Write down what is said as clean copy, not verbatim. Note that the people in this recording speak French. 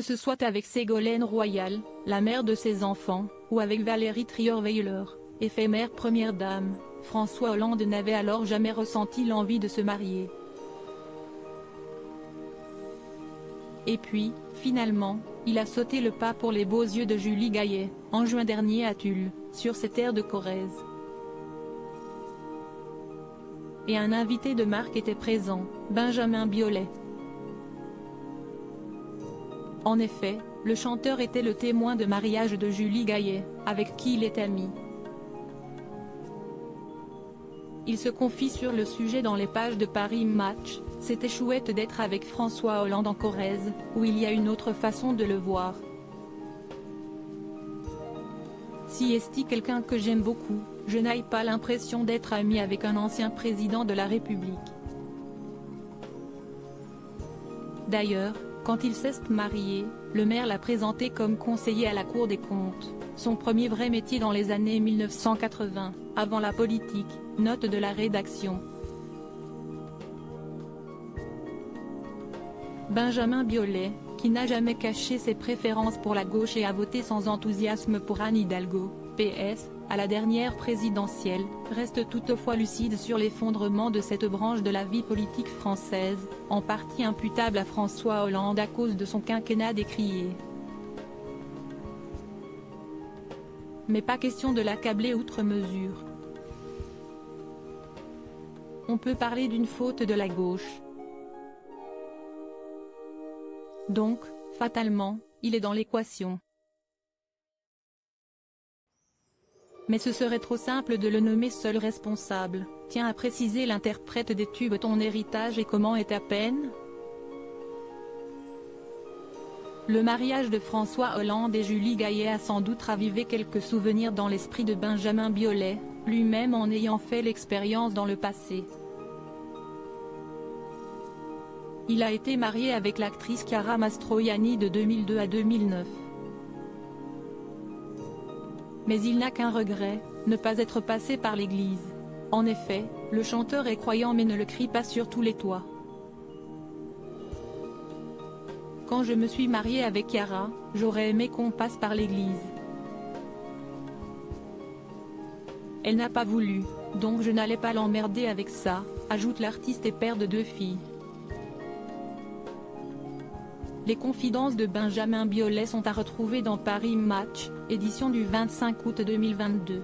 Que ce soit avec Ségolène Royal, la mère de ses enfants, ou avec Valérie Trierweiler, éphémère première dame, François Hollande n'avait alors jamais ressenti l'envie de se marier. Et puis, finalement, il a sauté le pas pour les beaux yeux de Julie Gaillet, en juin dernier à Tulle, sur ses terres de Corrèze. Et un invité de marque était présent, Benjamin Biolay. En effet, le chanteur était le témoin de mariage de Julie Gaillet, avec qui il est ami. Il se confie sur le sujet dans les pages de Paris Match. C'était chouette d'être avec François Hollande en Corrèze, où il y a une autre façon de le voir. Si est quelqu'un que j'aime beaucoup, je n'ai pas l'impression d'être ami avec un ancien président de la République. D'ailleurs, quand il s'est marié, le maire l'a présenté comme conseiller à la Cour des comptes, son premier vrai métier dans les années 1980, avant la politique, note de la rédaction. Benjamin Biolay, qui n'a jamais caché ses préférences pour la gauche et a voté sans enthousiasme pour Anne Hidalgo, PS, à la dernière présidentielle, reste toutefois lucide sur l'effondrement de cette branche de la vie politique française, en partie imputable à François Hollande à cause de son quinquennat décrié. Mais pas question de l'accabler outre mesure. On peut parler d'une faute de la gauche. Donc, fatalement, il est dans l'équation. Mais ce serait trop simple de le nommer seul responsable, tient à préciser l'interprète des tubes Ton héritage et Comment est ta peine ? Le mariage de François Hollande et Julie Gaillet a sans doute ravivé quelques souvenirs dans l'esprit de Benjamin Biolay, lui-même en ayant fait l'expérience dans le passé. Il a été marié avec l'actrice Chiara Mastroianni de 2002 à 2009. Mais il n'a qu'un regret, ne pas être passé par l'église. En effet, le chanteur est croyant mais ne le crie pas sur tous les toits. Quand je me suis marié avec Chiara, j'aurais aimé qu'on passe par l'église. Elle n'a pas voulu, donc je n'allais pas l'emmerder avec ça, ajoute l'artiste et père de 2 filles. Les confidences de Benjamin Biolay sont à retrouver dans Paris Match, édition du 25 août 2022.